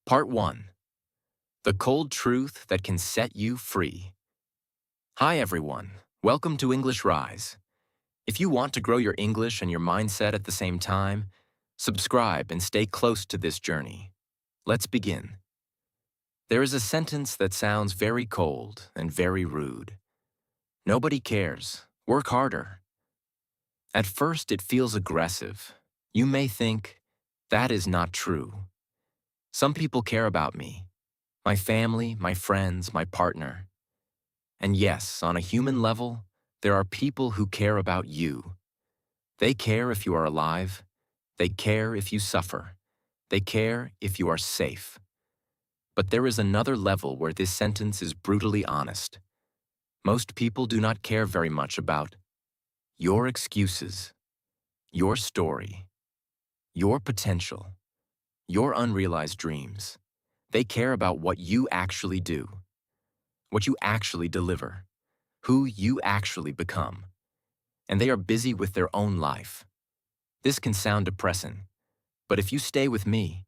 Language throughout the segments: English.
Part 1. The Cold Truth That Can Set You Free. Hi everyone, welcome to English Rise. If you want to grow your English and your mindset at the same time, subscribe and stay close to this journey. Let's begin. There is a sentence that sounds very cold and very rude. Nobody cares. Work harder. At first it feels aggressive. You may think, that is not true. Some people care about me. My family, my friends, my partner. And yes, on a human level, there are people who care about you. They care if you are alive. They care if you suffer. They care if you are safe. But there is another level where this sentence is brutally honest. Most people do not care very much about your excuses, your story, your potential, your unrealized dreams. They care about what you actually do, what you actually deliver, who you actually become. And they are busy with their own life. This can sound depressing, but if you stay with me,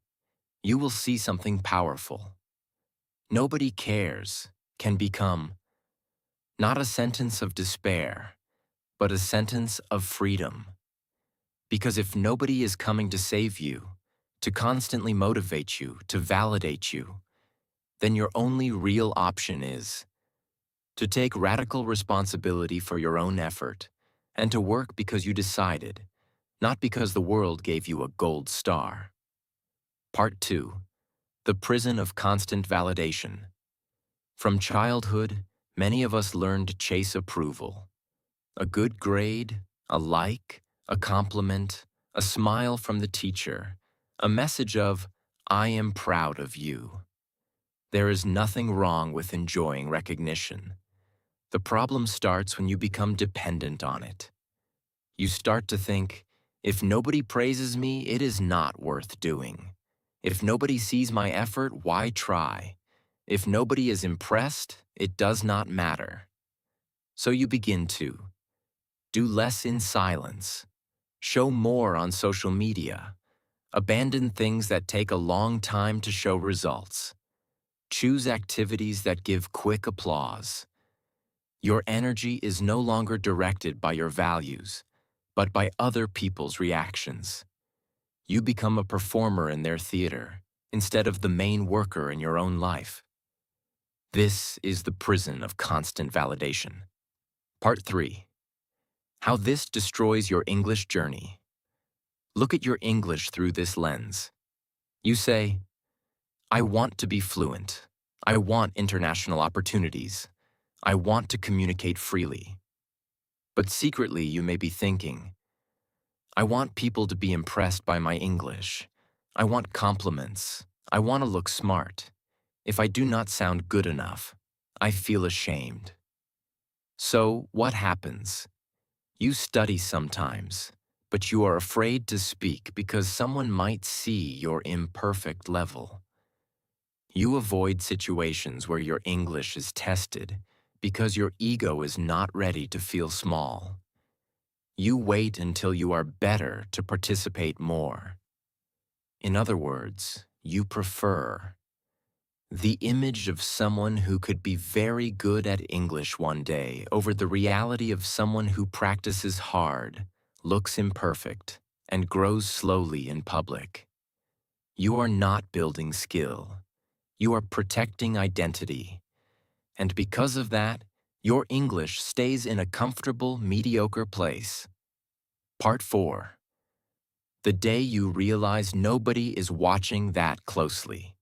you will see something powerful. Nobody cares can become not a sentence of despair, but a sentence of freedom. Because if nobody is coming to save you, to constantly motivate you, to validate you, then your only real option is to take radical responsibility for your own effort and to work because you decided, not because the world gave you a gold star. Part 2. The Prison of Constant Validation. From childhood, many of us learn to chase approval. A good grade, a like, a compliment, a smile from the teacher, a message of, I am proud of you. There is nothing wrong with enjoying recognition. The problem starts when you become dependent on it. You start to think, if nobody praises me, it is not worth doing. If nobody sees my effort, why try? If nobody is impressed, it does not matter. So you begin to do less in silence, show more on social media, abandon things that take a long time to show results, choose activities that give quick applause. Your energy is no longer directed by your values, but by other people's reactions. You become a performer in their theater instead of the main worker in your own life. This is the prison of constant validation. Part 3. How this destroys your English journey. Look at your English through this lens. You say, I want to be fluent. I want international opportunities. I want to communicate freely. But secretly you may be thinking, I want people to be impressed by my English. I want compliments. I want to look smart. If I do not sound good enough, I feel ashamed. So, what happens? You study sometimes, but you are afraid to speak because someone might see your imperfect level. You avoid situations where your English is tested because your ego is not ready to feel small. You wait until you are better to participate more. In other words, you prefer the image of someone who could be very good at English one day over the reality of someone who practices hard, looks imperfect, and grows slowly in public. You are not building skill. You are protecting identity. And because of that, your English stays in a comfortable, mediocre place. Part 4. The day you realize nobody is watching that closely.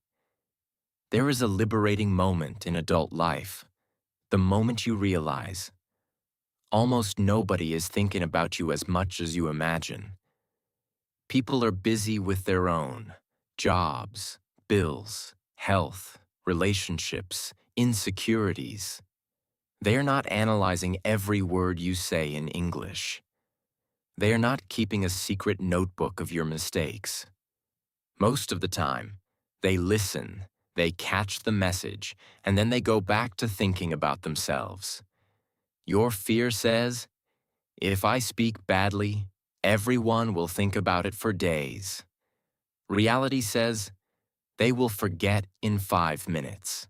There is a liberating moment in adult life, the moment you realize almost nobody is thinking about you as much as you imagine. People are busy with their own jobs, bills, health, relationships, insecurities. They are not analyzing every word you say in English. They are not keeping a secret notebook of your mistakes. Most of the time, they listen, they catch the message, and then they go back to thinking about themselves. Your fear says, if I speak badly, everyone will think about it for days. Reality says, they will forget in 5 minutes.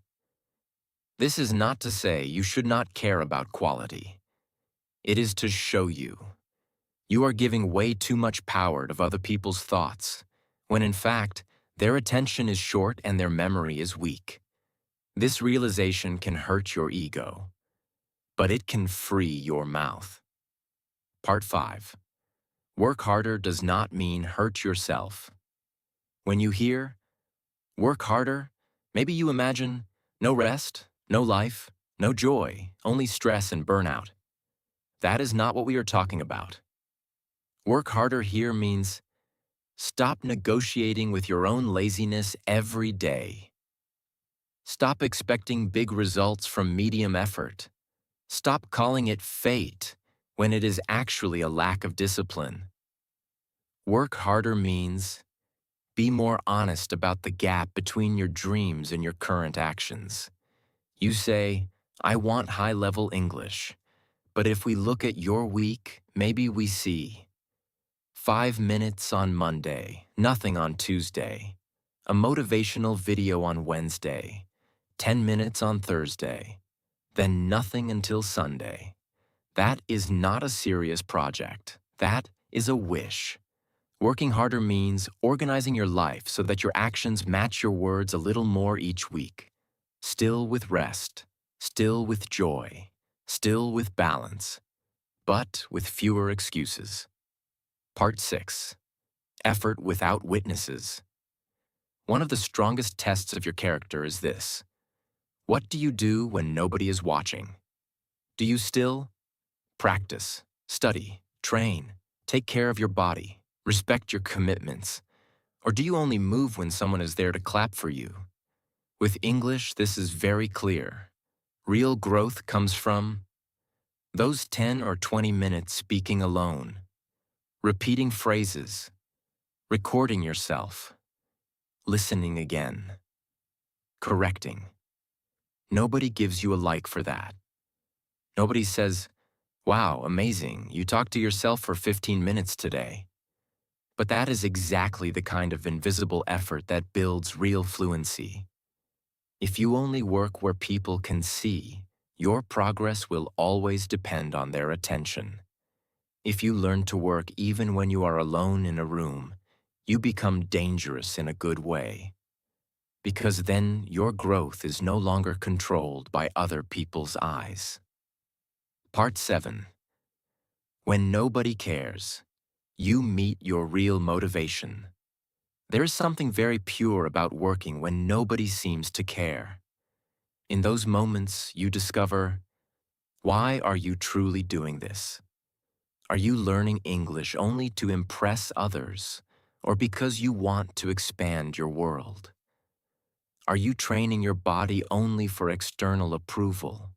This is not to say you should not care about quality. It is to show you. You are giving way too much power to other people's thoughts, when in fact, their attention is short and their memory is weak. This realization can hurt your ego, but it can free your mouth. Part 5. Work harder does not mean hurt yourself. When you hear, work harder, maybe you imagine no rest, no life, no joy, only stress and burnout. That is not what we are talking about. Work harder here means stop negotiating with your own laziness every day. Stop expecting big results from medium effort. Stop calling it fate when it is actually a lack of discipline. Work harder means be more honest about the gap between your dreams and your current actions. You say, I want high-level English, but if we look at your week, maybe we see 5 minutes on Monday, nothing on Tuesday, a motivational video on Wednesday, 10 minutes on Thursday, then nothing until Sunday. That is not a serious project. That is a wish. Working harder means organizing your life so that your actions match your words a little more each week. Still with rest, still with joy, still with balance, but with fewer excuses. Part 6. Effort without witnesses. One of the strongest tests of your character is this. What do you do when nobody is watching? Do you still practice, study, train, take care of your body, respect your commitments? Or do you only move when someone is there to clap for you? With English, this is very clear. Real growth comes from those 10 or 20 minutes speaking alone, repeating phrases, recording yourself, listening again, correcting. Nobody gives you a like for that. Nobody says, wow, amazing, you talked to yourself for 15 minutes today. But that is exactly the kind of invisible effort that builds real fluency. If you only work where people can see, your progress will always depend on their attention. If you learn to work even when you are alone in a room, you become dangerous in a good way. Because then your growth is no longer controlled by other people's eyes. Part 7. When nobody cares, you meet your real motivation. There is something very pure about working when nobody seems to care. In those moments, you discover, why are you truly doing this? Are you learning English only to impress others, or because you want to expand your world? Are you training your body only for external approval,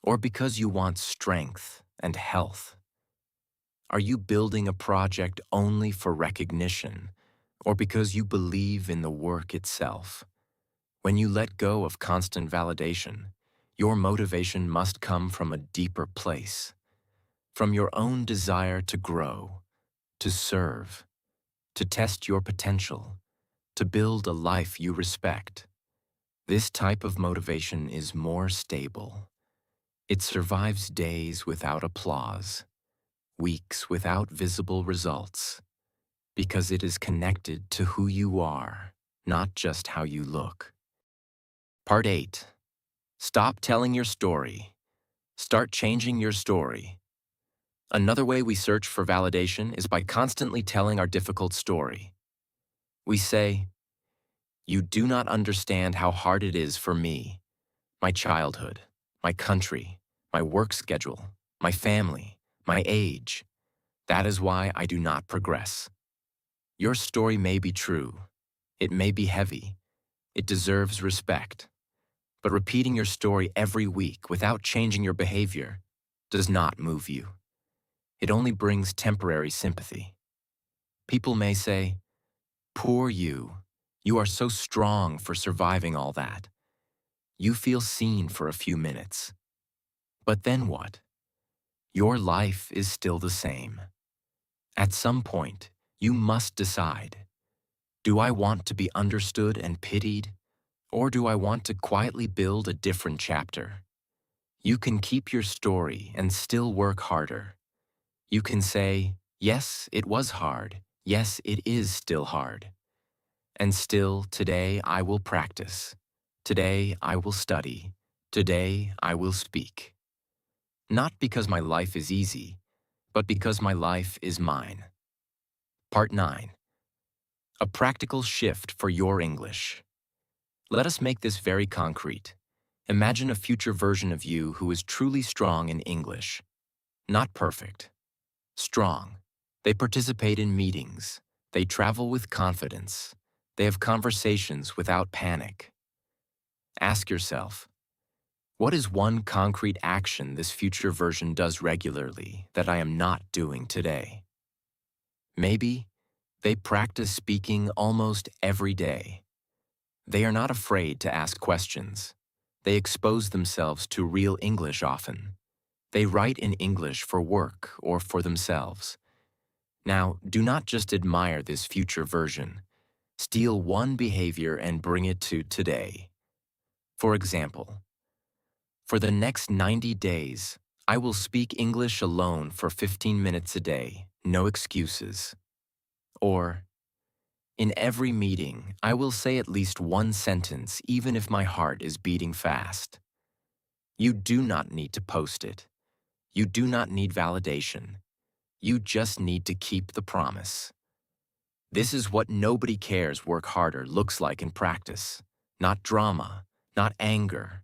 or because you want strength and health? Are you building a project only for recognition, or because you believe in the work itself? When you let go of constant validation, your motivation must come from a deeper place, from your own desire to grow, to serve, to test your potential, to build a life you respect. This type of motivation is more stable. It survives days without applause, weeks without visible results, because it is connected to who you are, not just how you look. Part 8. Stop telling your story. Start changing your story. Another way we search for validation is by constantly telling our difficult story. We say, you do not understand how hard it is for me, my childhood, my country, my work schedule, my family, my age. That is why I do not progress. Your story may be true. It may be heavy. It deserves respect. But repeating your story every week without changing your behavior does not move you. It only brings temporary sympathy. People may say, poor you. You are so strong for surviving all that. You feel seen for a few minutes. But then what? Your life is still the same. At some point, you must decide. Do I want to be understood and pitied, or do I want to quietly build a different chapter? You can keep your story and still work harder. You can say, yes, it was hard. Yes, it is still hard. And still, today I will practice. Today I will study. Today I will speak. Not because my life is easy, but because my life is mine. Part 9. A practical shift for your English. Let us make this very concrete. Imagine a future version of you who is truly strong in English. Not perfect. Strong. They participate in meetings. They travel with confidence. They have conversations without panic. Ask yourself, what is one concrete action this future version does regularly that I am not doing today? Maybe they practice speaking almost every day. They are not afraid to ask questions. They expose themselves to real English often. They write in English for work or for themselves. Now, do not just admire this future version. Steal one behavior and bring it to today. For example, for the next 90 days, I will speak English alone for 15 minutes a day, no excuses. Or, in every meeting, I will say at least one sentence even if my heart is beating fast. You do not need to post it. You do not need validation. You just need to keep the promise. This is what nobody cares work harder looks like in practice. Not drama, not anger.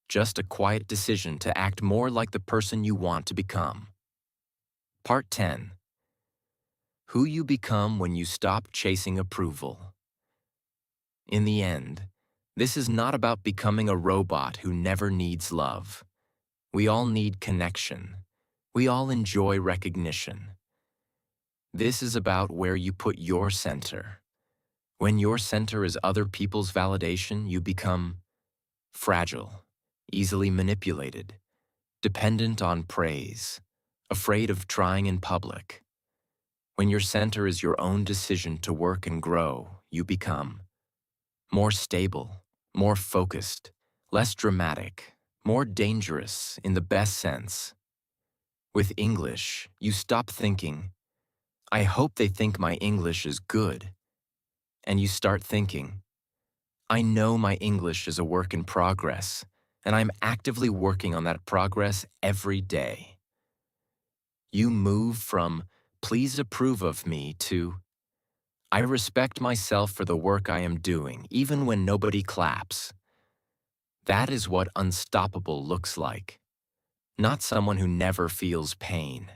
Just a quiet decision to act more like the person you want to become. Part 10. Who you become when you stop chasing approval. In the end, this is not about becoming a robot who never needs love. We all need connection. We all enjoy recognition. This is about where you put your center. When your center is other people's validation, you become fragile, easily manipulated, dependent on praise, afraid of trying in public. When your center is your own decision to work and grow, you become more stable, more focused, less dramatic, more dangerous in the best sense. With English, you stop thinking, I hope they think my English is good. And you start thinking, I know my English is a work in progress, and I'm actively working on that progress every day. You move from, please approve of me, to, I respect myself for the work I am doing, even when nobody claps. That is what unstoppable looks like. Not someone who never feels pain,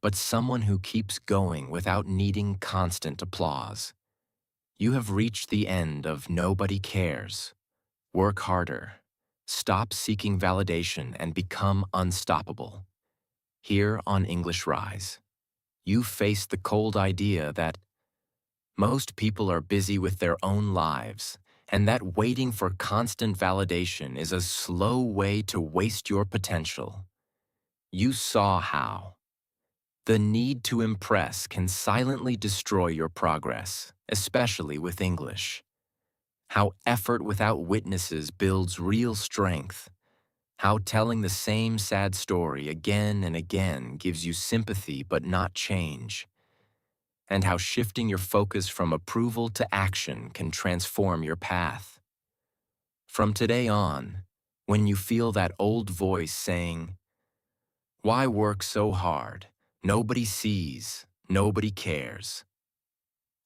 but someone who keeps going without needing constant applause. You have reached the end of nobody cares. Work harder. Stop seeking validation and become unstoppable. Here on English Rise, you face the cold idea that most people are busy with their own lives, and that waiting for constant validation is a slow way to waste your potential. You saw how. The need to impress can silently destroy your progress, especially with English. How effort without witnesses builds real strength. How telling the same sad story again and again gives you sympathy but not change. And how shifting your focus from approval to action can transform your path. From today on, when you feel that old voice saying, why work so hard? Nobody sees, nobody cares.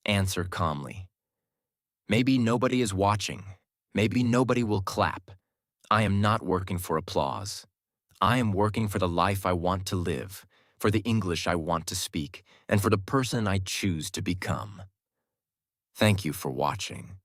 Answer calmly. Maybe nobody is watching. Maybe nobody will clap. I am not working for applause. I am working for the life I want to live, for the English I want to speak, and for the person I choose to become. Thank you for watching.